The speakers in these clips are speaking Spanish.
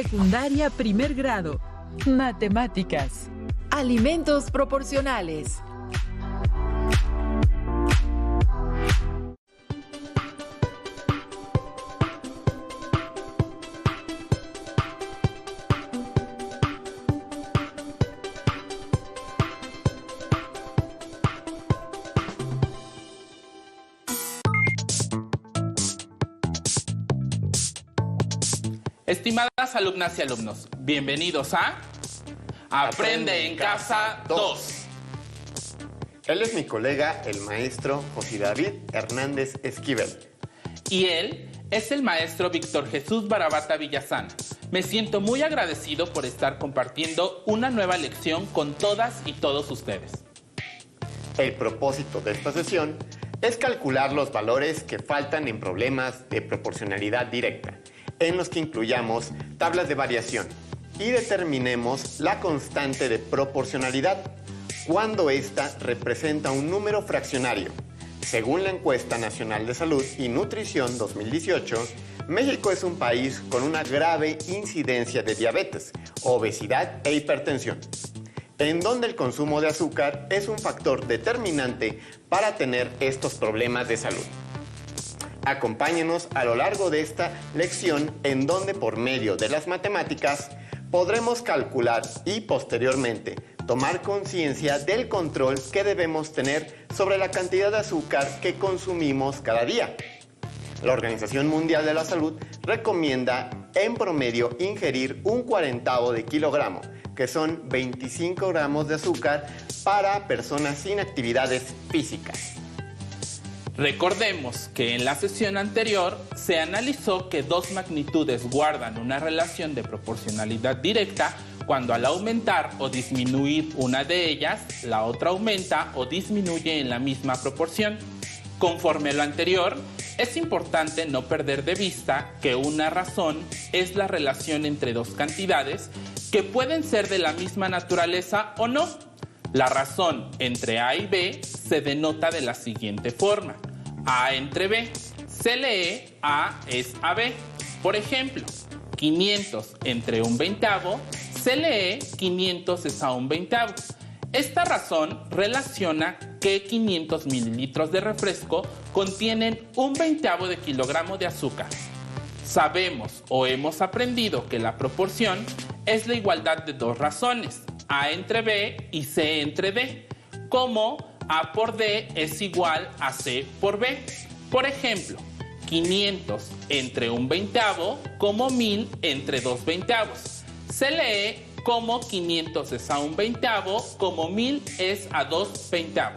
Secundaria primer grado. Matemáticas. Alimentos proporcionales. Estimadas alumnas y alumnos, bienvenidos a Aprende en Casa 2. Él es mi colega, el maestro José David Hernández Esquivel. Y él es el maestro Víctor Jesús Barabata Villazana. Me siento muy agradecido por estar compartiendo una nueva lección con todas y todos ustedes. El propósito de esta sesión es calcular los valores que faltan en problemas de proporcionalidad directa, en los que incluyamos tablas de variación y determinemos la constante de proporcionalidad cuando ésta representa un número fraccionario. Según la Encuesta Nacional de Salud y Nutrición 2018, México es un país con una grave incidencia de diabetes, obesidad e hipertensión, en donde el consumo de azúcar es un factor determinante para tener estos problemas de salud. Acompáñenos a lo largo de esta lección en donde por medio de las matemáticas podremos calcular y posteriormente tomar conciencia del control que debemos tener sobre la cantidad de azúcar que consumimos cada día. La Organización Mundial de la Salud recomienda en promedio ingerir un 1/40 de kilogramo, que son 25 gramos de azúcar para personas sin actividades físicas. Recordemos que en la sesión anterior se analizó que dos magnitudes guardan una relación de proporcionalidad directa cuando al aumentar o disminuir una de ellas, la otra aumenta o disminuye en la misma proporción. Conforme a lo anterior, es importante no perder de vista que una razón es la relación entre dos cantidades que pueden ser de la misma naturaleza o no. La razón entre A y B se denota de la siguiente forma: A entre B. Se lee A es a B. Por ejemplo, 500 entre 1/20 se lee 500 es a 1/20. Esta razón relaciona que 500 mililitros de refresco contienen 1/20 de kilogramo de azúcar. Sabemos o hemos aprendido que la proporción es la igualdad de dos razones, A entre B y C entre D, como A por D es igual a C por B. Por ejemplo, 500 entre 1/20 como 1000 entre 2/20. Se lee como 500 es a 1/20 como 1000 es a 2/20.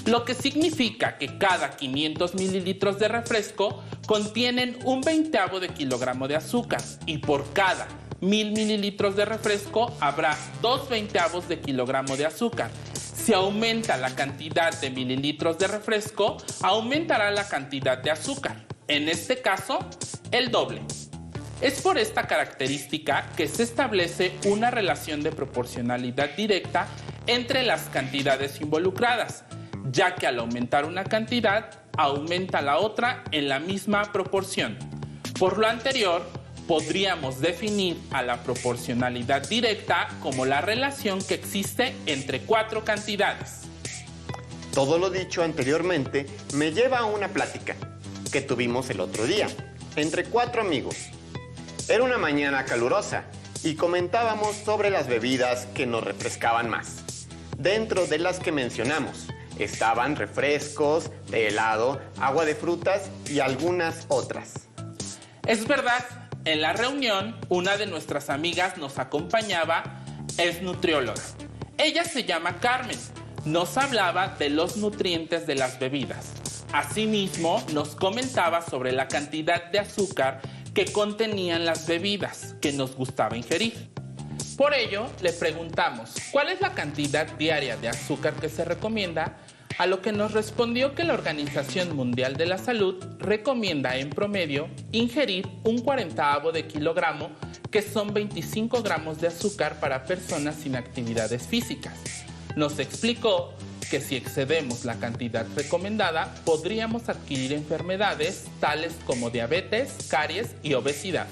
Lo que significa que cada 500 mililitros de refresco contienen 1/20 de kilogramo de azúcar y por cada 1000 mililitros de refresco habrá 2/20 de kilogramo de azúcar. Si aumenta la cantidad de mililitros de refresco, aumentará la cantidad de azúcar. En este caso, el doble. Es por esta característica que se establece una relación de proporcionalidad directa entre las cantidades involucradas, ya que al aumentar una cantidad, aumenta la otra en la misma proporción. Por lo anterior, podríamos definir a la proporcionalidad directa como la relación que existe entre cuatro cantidades. Todo lo dicho anteriormente me lleva a una plática que tuvimos el otro día entre 4 amigos. Era una mañana calurosa y comentábamos sobre las bebidas que nos refrescaban más. Dentro de las que mencionamos estaban refrescos, de helado, agua de frutas y algunas otras. Es verdad, en la reunión una de nuestras amigas nos acompañaba, es nutrióloga. Ella se llama Carmen. Nos hablaba de los nutrientes de las bebidas. Asimismo, nos comentaba sobre la cantidad de azúcar que contenían las bebidas que nos gustaba ingerir. Por ello, le preguntamos cuál es la cantidad diaria de azúcar que se recomienda, a lo que nos respondió que la Organización Mundial de la Salud recomienda en promedio ingerir un 1/40 de kilogramo, que son 25 gramos de azúcar para personas sin actividades físicas. Nos explicó que si excedemos la cantidad recomendada, podríamos adquirir enfermedades tales como diabetes, caries y obesidad.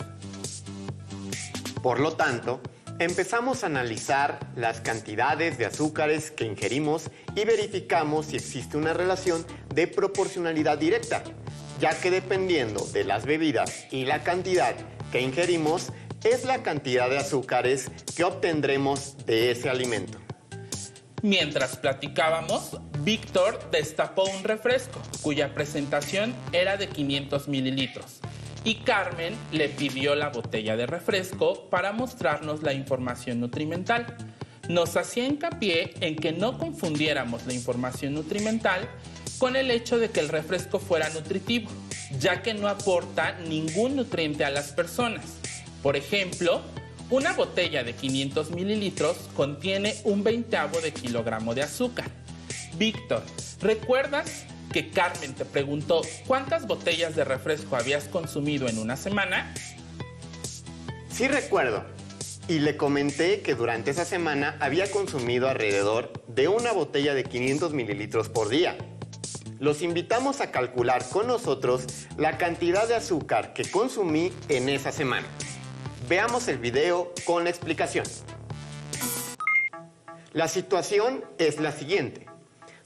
Por lo tanto, empezamos a analizar las cantidades de azúcares que ingerimos y verificamos si existe una relación de proporcionalidad directa, ya que dependiendo de las bebidas y la cantidad que ingerimos, es la cantidad de azúcares que obtendremos de ese alimento. Mientras platicábamos, Víctor destapó un refresco cuya presentación era de 500 mililitros y Carmen le pidió la botella de refresco para mostrarnos la información nutrimental. Nos hacía hincapié en que no confundiéramos la información nutrimental con el hecho de que el refresco fuera nutritivo, ya que no aporta ningún nutriente a las personas. Por ejemplo, una botella de 500 mililitros contiene un 1/20 de kilogramo de azúcar. Víctor, ¿recuerdas que Carmen te preguntó cuántas botellas de refresco habías consumido en una semana? Sí recuerdo, y le comenté que durante esa semana había consumido alrededor de una botella de 500 mililitros por día. Los invitamos a calcular con nosotros la cantidad de azúcar que consumí en esa semana. Veamos el video con la explicación. La situación es la siguiente.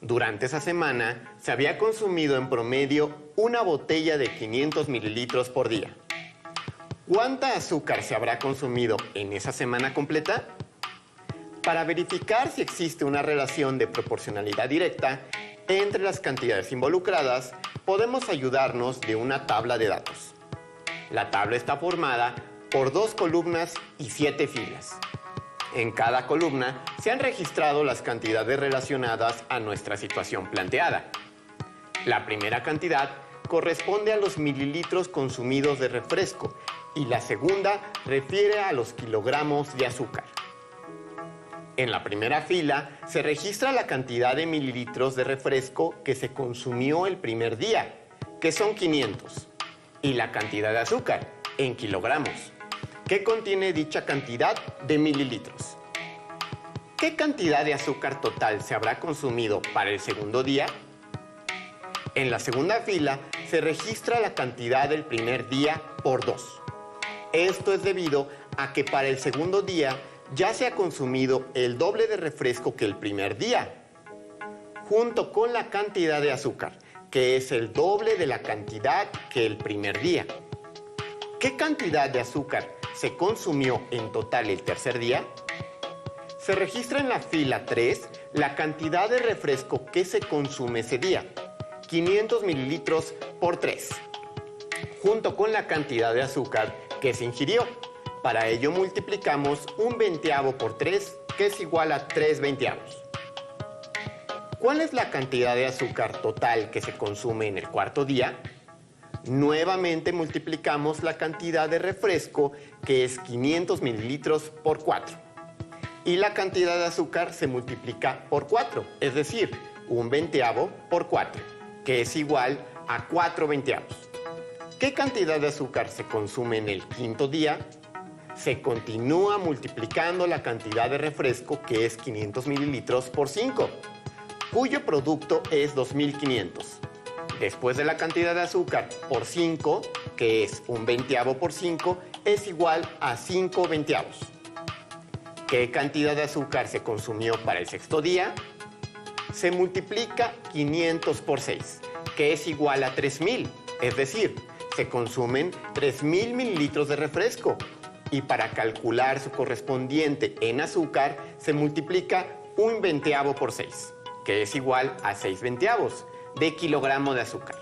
Durante esa semana se había consumido en promedio una botella de 500 mililitros por día. ¿Cuánta azúcar se habrá consumido en esa semana completa? Para verificar si existe una relación de proporcionalidad directa entre las cantidades involucradas, podemos ayudarnos de una tabla de datos. La tabla está formada por 2 columnas y 7 filas. En cada columna se han registrado las cantidades relacionadas a nuestra situación planteada. La primera cantidad corresponde a los mililitros consumidos de refresco y la segunda refiere a los kilogramos de azúcar. En la primera fila se registra la cantidad de mililitros de refresco que se consumió el primer día, que son 500, y la cantidad de azúcar, en kilogramos, que contiene dicha cantidad de mililitros. ¿Qué cantidad de azúcar total se habrá consumido para el segundo día? En la segunda fila se registra la cantidad del primer día por 2. Esto es debido a que para el segundo día ya se ha consumido el doble de refresco que el primer día, junto con la cantidad de azúcar, que es el doble de la cantidad que el primer día. ¿Qué cantidad de azúcar se consumió en total el tercer día? Se registra en la fila 3 la cantidad de refresco que se consume ese día, 500 mililitros por 3, junto con la cantidad de azúcar que se ingirió. Para ello multiplicamos un 1/20 por 3, que es igual a 3/20. ¿Cuál es la cantidad de azúcar total que se consume en el cuarto día? Nuevamente multiplicamos la cantidad de refresco, que es 500 mililitros por 4. Y la cantidad de azúcar se multiplica por 4, es decir, un 1/20 por 4, que es igual a 4/20. ¿Qué cantidad de azúcar se consume en el quinto día? Se continúa multiplicando la cantidad de refresco, que es 500 mililitros por 5, cuyo producto es 2500. Después de la cantidad de azúcar por 5, que es un 1/20 por 5, es igual a 5/20. ¿Qué cantidad de azúcar se consumió para el sexto día? Se multiplica 500 por 6, que es igual a 3000, es decir, se consumen 3000 mililitros de refresco. Y para calcular su correspondiente en azúcar, se multiplica un 1/20 por 6, que es igual a 6/20 de kilogramo de azúcar.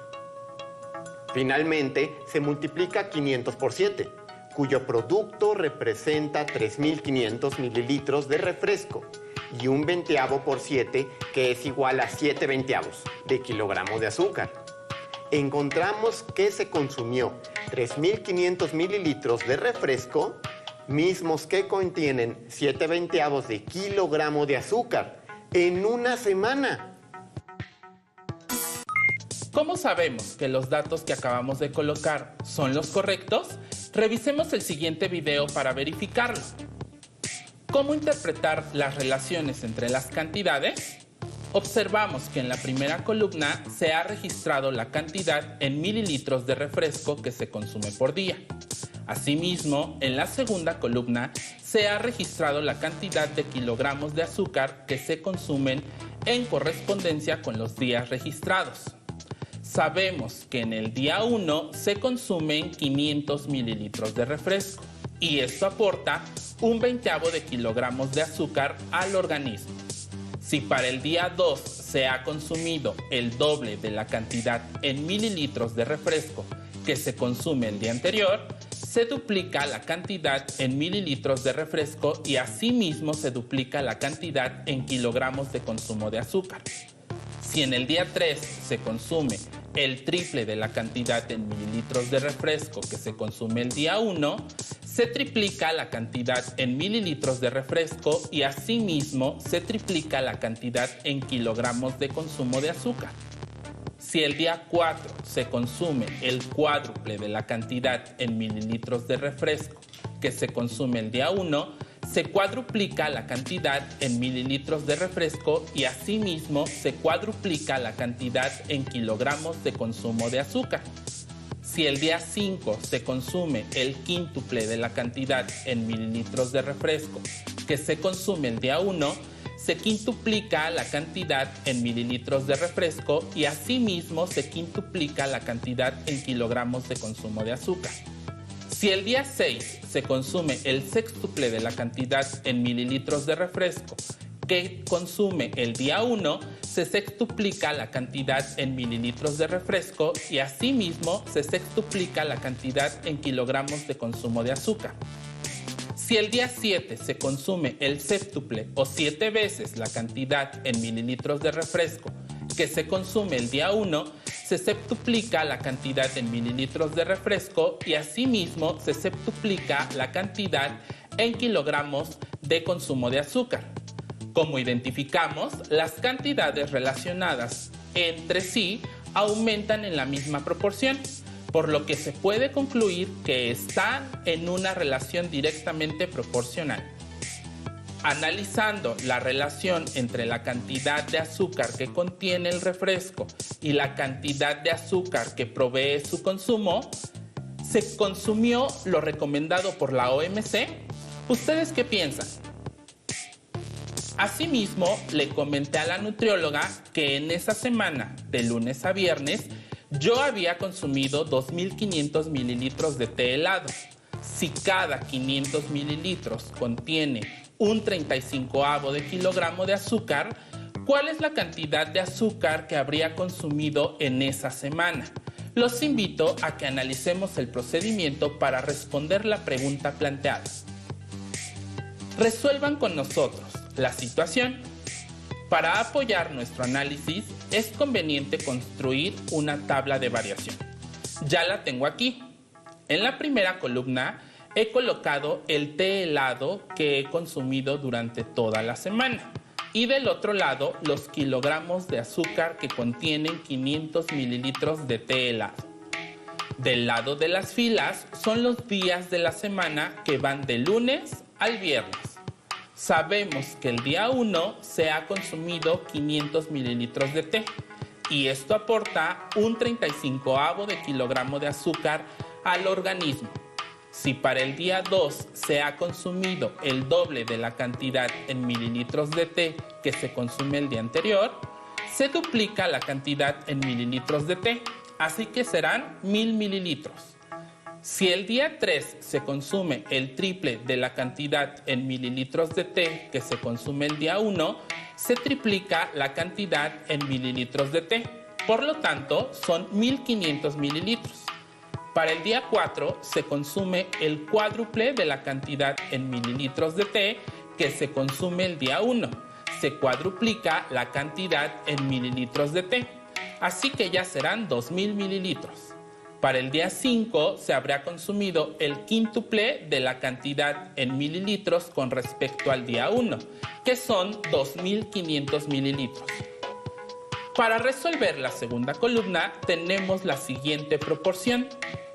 Finalmente, se multiplica 500 por 7, cuyo producto representa 3500 mililitros de refresco, y un 1/20 por 7, que es igual a 7/20 de kilogramo de azúcar. Encontramos que se consumió 3500 mililitros de refresco, mismos que contienen 7/20 de kilogramo de azúcar en una semana. ¿Cómo sabemos que los datos que acabamos de colocar son los correctos? Revisemos el siguiente video para verificarlo. ¿Cómo interpretar las relaciones entre las cantidades? Observamos que en la primera columna se ha registrado la cantidad en mililitros de refresco que se consume por día. Asimismo, en la segunda columna se ha registrado la cantidad de kilogramos de azúcar que se consumen en correspondencia con los días registrados. Sabemos que en el día 1 se consumen 500 mililitros de refresco y esto aporta un 20avo de kilogramos de azúcar al organismo. Si para el día 2 se ha consumido el doble de la cantidad en mililitros de refresco que se consume el día anterior, se duplica la cantidad en mililitros de refresco y asimismo se duplica la cantidad en kilogramos de consumo de azúcar. Si en el día 3 se consume el triple de la cantidad en mililitros de refresco que se consume el día 1, se triplica la cantidad en mililitros de refresco y asimismo se triplica la cantidad en kilogramos de consumo de azúcar. Si el día 4 se consume el cuádruple de la cantidad en mililitros de refresco que se consume el día 1, se cuadruplica la cantidad en mililitros de refresco y asimismo se cuadruplica la cantidad en kilogramos de consumo de azúcar. Si el día 5 se consume el quíntuple de la cantidad en mililitros de refresco que se consume el día 1, se quintuplica la cantidad en mililitros de refresco y asimismo se quintuplica la cantidad en kilogramos de consumo de azúcar. Si el día 6 se consume el sextuple de la cantidad en mililitros de refresco que consume el día 1, se sextuplica la cantidad en mililitros de refresco y asimismo se sextuplica la cantidad en kilogramos de consumo de azúcar. Si el día 7 se consume el séptuple o 7 veces la cantidad en mililitros de refresco que se consume el día 1, se septuplica la cantidad en mililitros de refresco y asimismo se septuplica la cantidad en kilogramos de consumo de azúcar. Como identificamos, las cantidades relacionadas entre sí aumentan en la misma proporción, por lo que se puede concluir que están en una relación directamente proporcional. Analizando la relación entre la cantidad de azúcar que contiene el refresco y la cantidad de azúcar que provee su consumo, ¿se consumió lo recomendado por la OMC? ¿Ustedes qué piensan? Asimismo, le comenté a la nutrióloga que en esa semana, de lunes a viernes, yo había consumido 2.500 mililitros de té helado. Si cada 500 mililitros contiene un 35avo de kilogramo de azúcar, ¿cuál es la cantidad de azúcar que habría consumido en esa semana? Los invito a que analicemos el procedimiento para responder la pregunta planteada. Resuelvan con nosotros la situación. Para apoyar nuestro análisis, es conveniente construir una tabla de variación. Ya la tengo aquí. En la primera columna he colocado el té helado que he consumido durante toda la semana. Y del otro lado, los kilogramos de azúcar que contienen 500 mililitros de té helado. Del lado de las filas son los días de la semana que van de lunes al viernes. Sabemos que el día 1 se ha consumido 500 mililitros de té y esto aporta un 35avo de kilogramo de azúcar al organismo. Si para el día 2 se ha consumido el doble de la cantidad en mililitros de té que se consume el día anterior, se duplica la cantidad en mililitros de té, así que serán 1000 mililitros. Si el día 3 se consume el triple de la cantidad en mililitros de té que se consume el día 1, se triplica la cantidad en mililitros de té. Por lo tanto, son 1500 mililitros. Para el día 4 se consume el cuádruple de la cantidad en mililitros de té que se consume el día 1. Se cuadruplica la cantidad en mililitros de té. Así que ya serán 2000 mililitros. Para el día 5 se habrá consumido el quíntuple de la cantidad en mililitros con respecto al día 1, que son 2500 mililitros. Para resolver la segunda columna tenemos la siguiente proporción.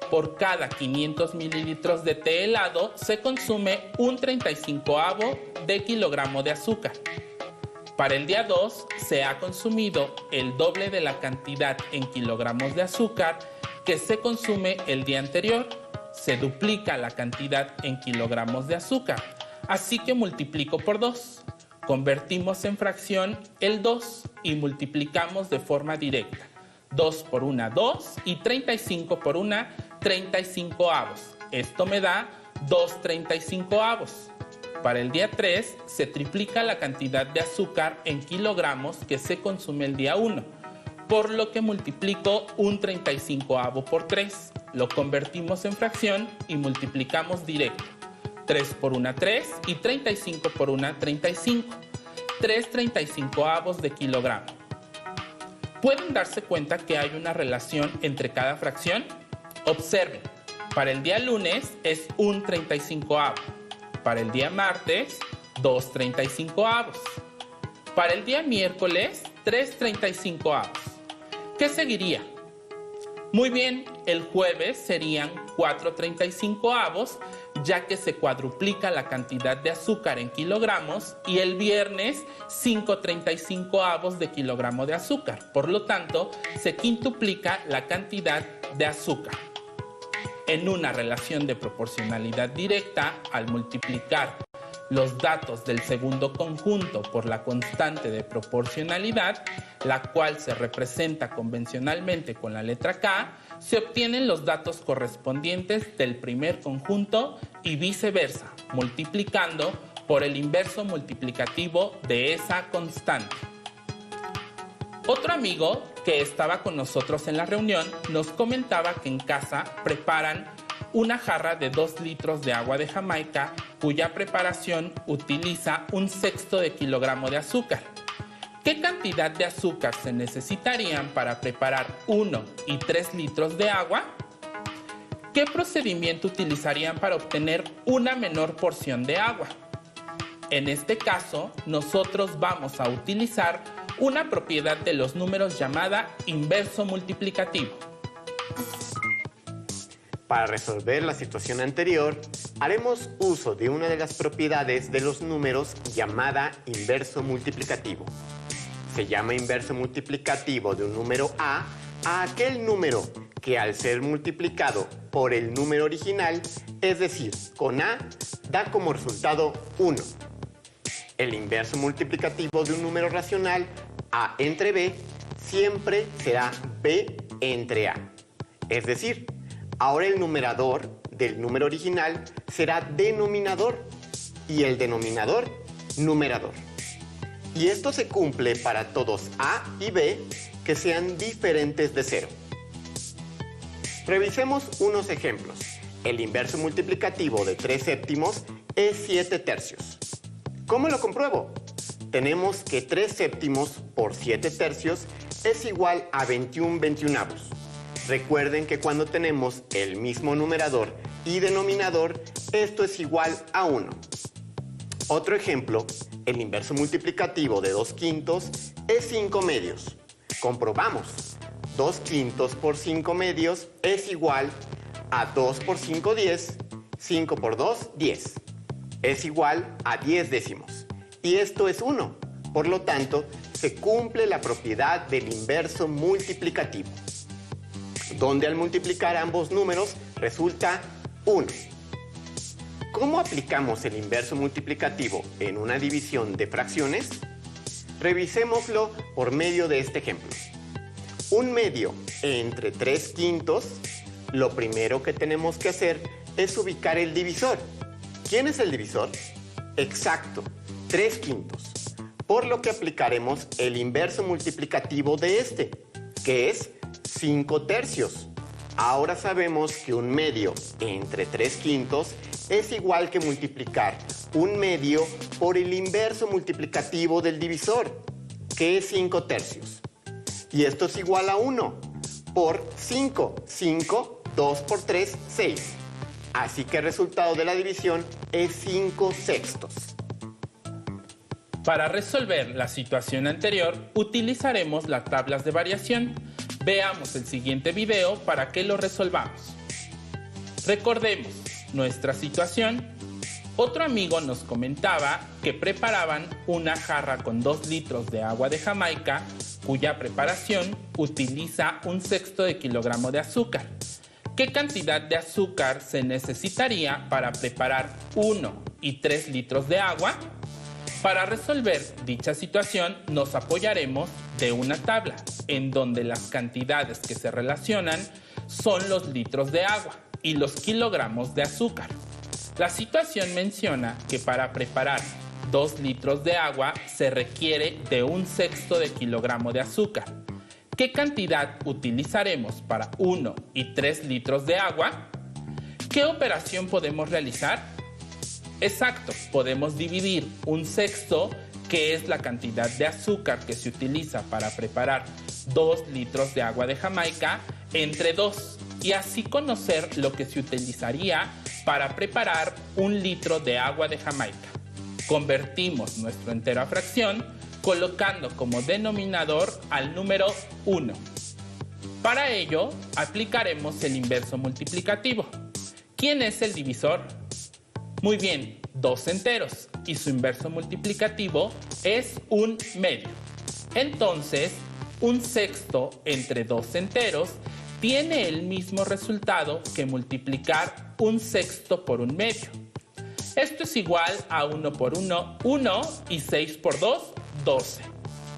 Por cada 500 mililitros de té helado se consume un 35avo de kilogramo de azúcar. Para el día 2 se ha consumido el doble de la cantidad en kilogramos de azúcar que se consume el día anterior se duplica la cantidad en kilogramos de azúcar, así que multiplico por 2. Convertimos en fracción el 2 y multiplicamos de forma directa. 2 por 1, 2 y 35 por 1, 35 avos. Esto me da 2,35 avos. Para el día 3 se triplica la cantidad de azúcar en kilogramos que se consume el día 1, por lo que multiplico un 35avo por 3. Lo convertimos en fracción y multiplicamos directo. 3 por 1, 3 y 35 por 1, 35. 3,35avos de kilogramo. ¿Pueden darse cuenta que hay una relación entre cada fracción? Observen, para el día lunes es un 35avo. Para el día martes, 2,35avos. Para el día miércoles, 3,35avos. ¿Qué seguiría? Muy bien, el jueves serían 4,35avos, ya que se cuadruplica la cantidad de azúcar en kilogramos, y el viernes 5,35avos de kilogramo de azúcar. Por lo tanto, se quintuplica la cantidad de azúcar. En una relación de proporcionalidad directa, al multiplicar los datos del segundo conjunto por la constante de proporcionalidad, la cual se representa convencionalmente con la letra K, se obtienen los datos correspondientes del primer conjunto y viceversa, multiplicando por el inverso multiplicativo de esa constante. Otro amigo que estaba con nosotros en la reunión nos comentaba que en casa preparan una jarra de 2 litros de agua de Jamaica, cuya preparación utiliza 1/6 de kilogramo de azúcar. ¿Qué cantidad de azúcar se necesitarían para preparar 1 y 3 litros de agua? ¿Qué procedimiento utilizarían para obtener una menor porción de agua? En este caso, nosotros vamos a utilizar una propiedad de los números llamada inverso multiplicativo. Para resolver la situación anterior, haremos uso de una de las propiedades de los números llamada inverso multiplicativo. Se llama inverso multiplicativo de un número a aquel número que al ser multiplicado por el número original, es decir, con a, da como resultado 1. El inverso multiplicativo de un número racional a entre b siempre será b entre a. Es decir, ahora el numerador del número original será denominador y el denominador numerador. Y esto se cumple para todos a y b que sean diferentes de 0. Revisemos unos ejemplos. El inverso multiplicativo de 3 séptimos es 7 tercios. ¿Cómo lo compruebo? Tenemos que 3 séptimos por 7 tercios es igual a 21 veintiunavos. Recuerden que cuando tenemos el mismo numerador y denominador, esto es igual a 1. Otro ejemplo, el inverso multiplicativo de 2 quintos es 5 medios. Comprobamos. 2 quintos por 5 medios es igual a 2 por 5, 10. 5 por 2, 10. Es igual a 10 décimos. Y esto es 1. Por lo tanto, se cumple la propiedad del inverso multiplicativo, donde al multiplicar ambos números resulta 1. ¿Cómo aplicamos el inverso multiplicativo en una división de fracciones? Revisémoslo por medio de este ejemplo. 1 medio entre 3 quintos, lo primero que tenemos que hacer es ubicar el divisor. ¿Quién es el divisor? Exacto, 3 quintos. Por lo que aplicaremos el inverso multiplicativo de este, que es 5 tercios. Ahora sabemos que 1 medio entre 3 quintos es igual que multiplicar 1 medio por el inverso multiplicativo del divisor, que es 5 tercios. Y esto es igual a 1 por 5. 5, 2 por 3, 6. Así que el resultado de la división es 5 sextos. Para resolver la situación anterior, utilizaremos las tablas de variación. Veamos el siguiente video para que lo resolvamos. Recordemos nuestra situación. Otro amigo nos comentaba que preparaban una jarra con 2 litros de agua de Jamaica, cuya preparación utiliza 1/6 de kilogramo de azúcar. ¿Qué cantidad de azúcar se necesitaría para preparar 1 y 3 litros de agua? Para resolver dicha situación nos apoyaremos de una tabla en donde las cantidades que se relacionan son los litros de agua y los kilogramos de azúcar. La situación menciona que para preparar 2 litros de agua se requiere de 1/6 de kilogramo de azúcar. ¿Qué cantidad utilizaremos para 1 y 3 litros de agua? ¿Qué operación podemos realizar? Exacto, podemos dividir 1/6, que es la cantidad de azúcar que se utiliza para preparar 2 litros de agua de Jamaica, entre 2 y así conocer lo que se utilizaría para preparar 1 litro de agua de Jamaica. Convertimos nuestro entero a fracción colocando como denominador al número 1. Para ello, aplicaremos el inverso multiplicativo. ¿Quién es el divisor? Muy bien, 2 enteros y su inverso multiplicativo es 1/2. Entonces, 1/6 entre 2 enteros tiene el mismo resultado que multiplicar 1/6 por 1/2. Esto es igual a 1 por 1, 1 y 6 por 2, 12.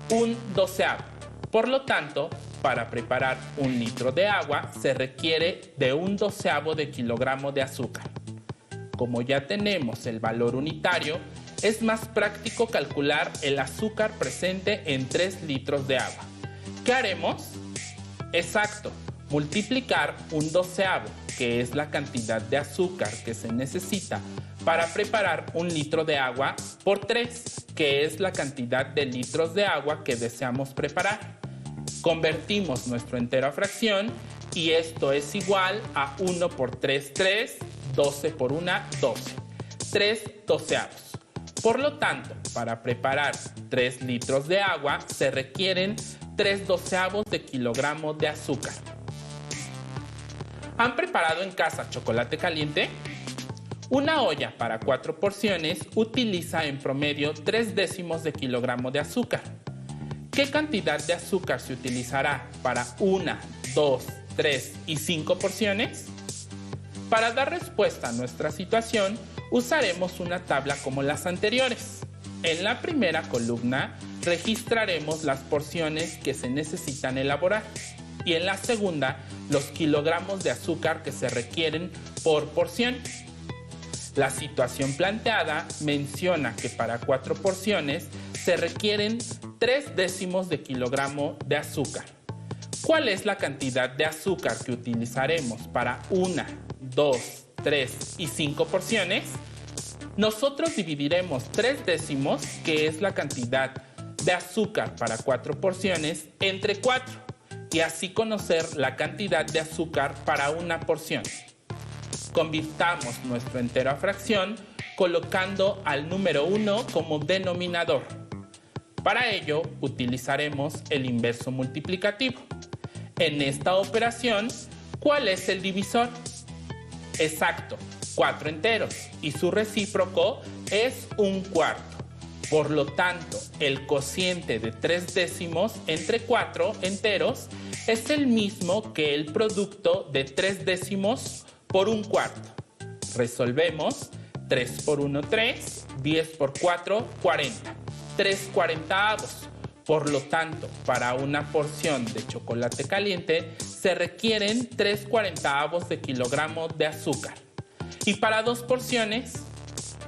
1/12. Por lo tanto, para preparar 1 litro de agua se requiere de 1/12 de kilogramo de azúcar. Como ya tenemos el valor unitario, es más práctico calcular el azúcar presente en 3 litros de agua. ¿Qué haremos? Exacto, multiplicar 1/12, que es la cantidad de azúcar que se necesita para preparar 1 litro de agua, por 3, que es la cantidad de litros de agua que deseamos preparar. Convertimos nuestro entero a fracción y esto es igual a 1 por 3, 3, 12 por 1, 12. 3/12. Por lo tanto, para preparar 3 litros de agua se requieren 3/12 de kilogramo de azúcar. ¿Han preparado en casa chocolate caliente? Una olla para 4 porciones utiliza en promedio 3/10 de kilogramo de azúcar. ¿Qué cantidad de azúcar se utilizará para 1, 2, 3 y 5 porciones? Para dar respuesta a nuestra situación, usaremos una tabla como las anteriores. En la primera columna registraremos las porciones que se necesitan elaborar y en la segunda los kilogramos de azúcar que se requieren por porción. La situación planteada menciona que para 4 porciones se requieren 3/10 de kilogramo de azúcar. ¿Cuál es la cantidad de azúcar que utilizaremos para 1, 2, 3 y 5 porciones? Nosotros dividiremos 3/10, que es la cantidad de azúcar para 4 porciones, entre 4 y así conocer la cantidad de azúcar para una porción. Convirtamos nuestro entero a fracción colocando al número 1 como denominador. Para ello utilizaremos el inverso multiplicativo. En esta operación, ¿cuál es el divisor? Exacto, 4 enteros y su recíproco es 1/4. Por lo tanto, el cociente de 3/10 entre 4 enteros es el mismo que el producto de 3/10 por 1/4. Resolvemos. 3 por 1, 3, 10 por 4, 40. 3/40. Por lo tanto, para una porción de chocolate caliente se requieren 3/40 de kilogramo de azúcar. Y para 2 porciones,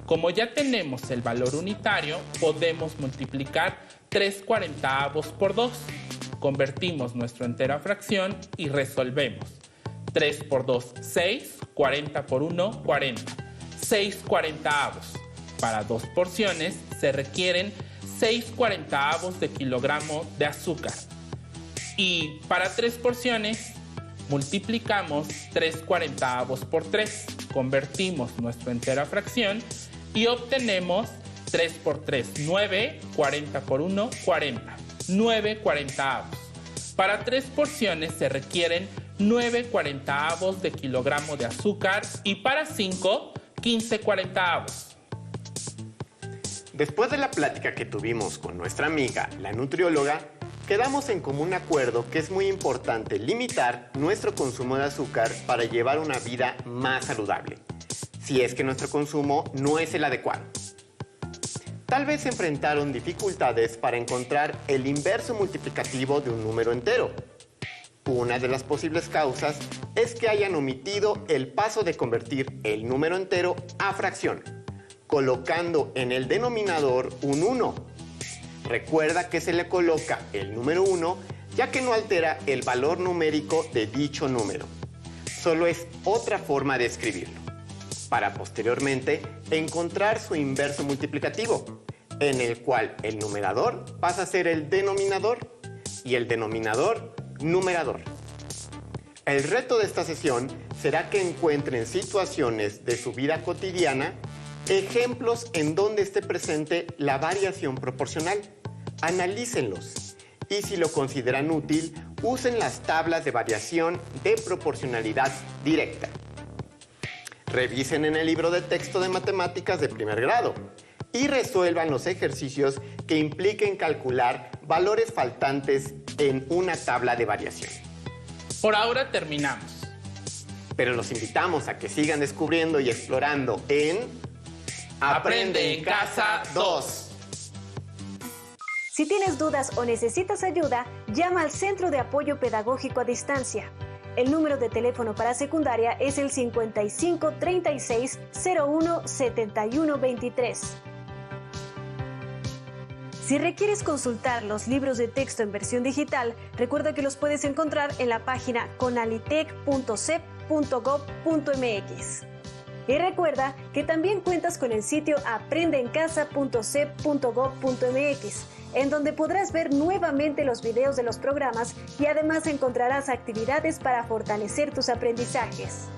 como ya tenemos el valor unitario, podemos multiplicar 3/40 por 2. Convertimos nuestro entero a fracción y resolvemos. 3 por 2, 6, 40 por 1, 40. 6/40. Para 2 porciones se requieren 6/40 de kilogramo de azúcar. Y para 3 porciones multiplicamos 3/40 por 3. Convertimos nuestro entero a fracción y obtenemos 3 por 3, 9, 40 por 1, 40. 9/40. Para 3 porciones se requieren 9/40 de kilogramo de azúcar y para 5, 15/40. Después de la plática que tuvimos con nuestra amiga, la nutrióloga, quedamos en común acuerdo que es muy importante limitar nuestro consumo de azúcar para llevar una vida más saludable, si es que nuestro consumo no es el adecuado. Tal vez enfrentaron dificultades para encontrar el inverso multiplicativo de un número entero. Una de las posibles causas es que hayan omitido el paso de convertir el número entero a fracción, colocando en el denominador un 1. Recuerda que se le coloca el número 1 ya que no altera el valor numérico de dicho número. Solo es otra forma de escribirlo, para posteriormente encontrar su inverso multiplicativo, en el cual el numerador pasa a ser el denominador y el denominador numerador. El reto de esta sesión será que encuentren situaciones de su vida cotidiana, ejemplos en donde esté presente la variación proporcional. Analícenlos y si lo consideran útil, usen las tablas de variación de proporcionalidad directa. Revisen en el libro de texto de matemáticas de primer grado y resuelvan los ejercicios que impliquen calcular valores faltantes en una tabla de variación. Por ahora terminamos. Pero los invitamos a que sigan descubriendo y explorando en Aprende en Casa 2. Si tienes dudas o necesitas ayuda, llama al Centro de Apoyo Pedagógico a Distancia. El número de teléfono para secundaria es el 55 36 01 71 23. Si requieres consultar los libros de texto en versión digital, recuerda que los puedes encontrar en la página conalitec.cep.gov.mx. Y recuerda que también cuentas con el sitio aprendeencasa.cep.gov.mx, en donde podrás ver nuevamente los videos de los programas y además encontrarás actividades para fortalecer tus aprendizajes.